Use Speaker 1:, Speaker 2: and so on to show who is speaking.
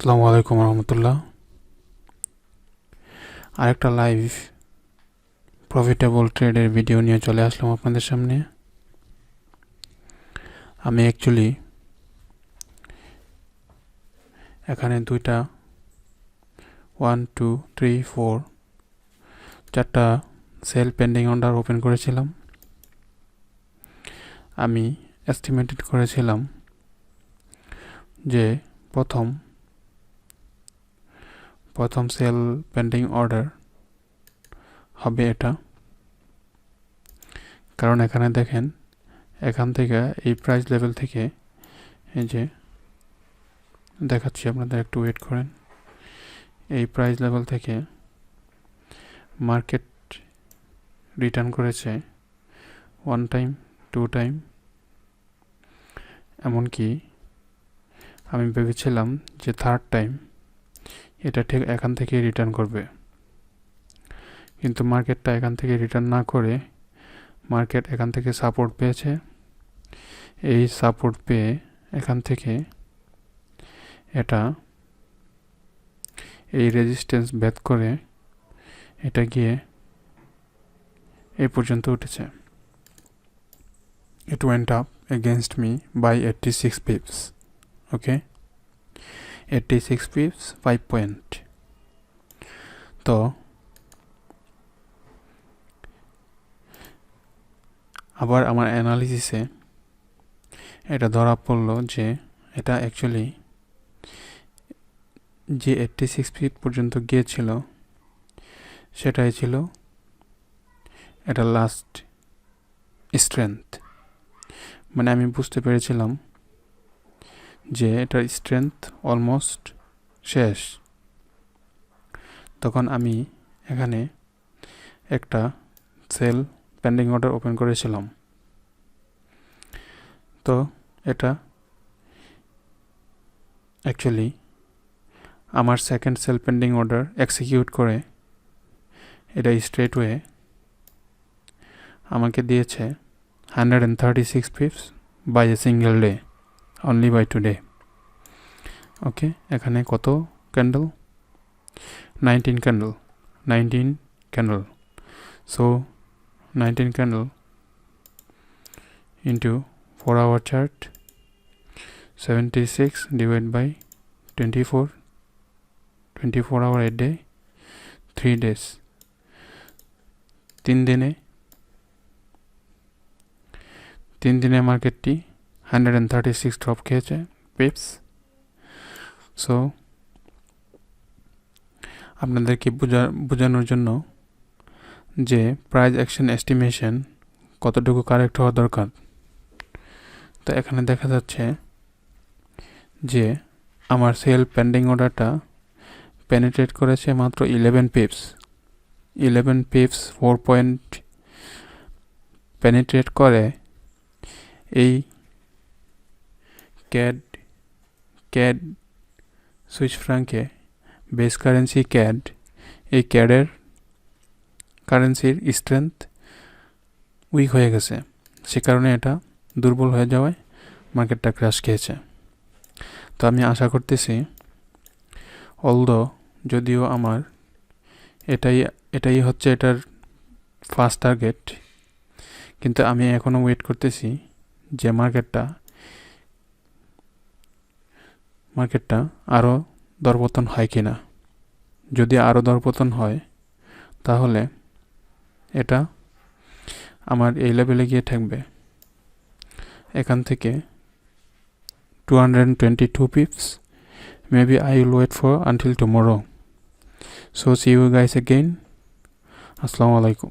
Speaker 1: আসসালামু আলাইকুম রহমতুল্লাহ। আরেকটা লাইভ প্রফিটেবল ট্রেডের ভিডিও নিয়ে চলে আসলাম আপনাদের সামনে। আমি অ্যাকচুয়ালি এখানে দুইটা 1 2 3 4 চারটা সেল পেন্ডিং অর্ডার ওপেন করেছিলাম। আমি এস্টিমেটেড করেছিলাম যে প্রথম সেল পেন্ডিং অর্ডার হবে এটা, কারণ এখানে দেখেন এখান থেকে এই প্রাইস লেভেল থেকে এই যে দেখাচ্ছি আপনাদের, একটু ওয়েট করেন। এই প্রাইস লেভেল থেকে মার্কেট রিটার্ন করেছে 1 টাইম 2 টাইম, এমনকি আমি ভেবেছিলাম যে 3rd টাইম এটা ঠিক এখান থেকে রিটার্ন করবে, কিন্তু মার্কেটটা এখান থেকে রিটার্ন না করে মার্কেট এখান থেকে সাপোর্ট পেয়েছে। এই সাপোর্ট পেয়ে এখান থেকে এটা এই রেজিস্ট্যান্স ভেদ করে এটা গিয়ে এই পর্যন্ত উঠেছে। It went up against me by 86 pips. Okay, 86 pips, 5 point. তো আবার আমার অ্যানালিসিসে এটা ধরা পড়লো যে এটা অ্যাকচুয়ালি যে 86 পিপ পর্যন্ত গিয়েছিল সেটাই ছিল এটা লাস্ট স্ট্রেংথ। মানে আমি বুঝতে পেরেছিলাম যে এটার স্ট্রেংথ অলমোস্ট শেষ। তখন আমি এখানে একটা সেল পেন্ডিং অর্ডার ওপেন করেছিলাম। তো এটা অ্যাকচুয়ালি আমার second sale pending order execute করে এটা স্ট্রেটওয়ে আমাকে দিয়েছে 136 pips by a single day, only by today. ওকে, এখানে কত candle? 19 candle. So 19 candle into 4 hour chart, 76 divided by 24 hour a day, 3 days, 3 দিনে মার্কেটটি 136 ড্রপ খেয়েছে পিপস। সো আপনাদেরকে বোঝানোর জন্য যে প্রাইস অ্যাকশন এস্টিমেশন কতটুকু কারেক্ট হওয়া দরকার, তো এখানে দেখা যাচ্ছে যে আমার সেল পেন্ডিং অর্ডারটা পেনিট্রেট করেছে মাত্র 11 পিপস 4 পয়েন্ট পেনিট্রেট করে এই CAD Swiss ফ্রাঙ্কে base currency CAD, এই ক্যাডের কারেন্সির স্ট্রেংথ উইক হয়ে গেছে, সে কারণে এটা দুর্বল হয়ে যাওয়ায় মার্কেটটা ক্র্যাশ খেয়েছে। তো আমি আশা করতেছি, যদিও আমার এটাই হচ্ছে এটার ফার্স্ট টার্গেট, কিন্তু আমি এখনও ওয়েট করতেছি যে মার্কেটটা আরও দরপতন হয় কিনা। যদি আরও দরপতন হয় তাহলে এটা আমার এই লেভেলে গিয়ে থাকবে এখান থেকে 222 pips. Maybe I will wait for until tomorrow. So see you guys again. Assalamu alaikum.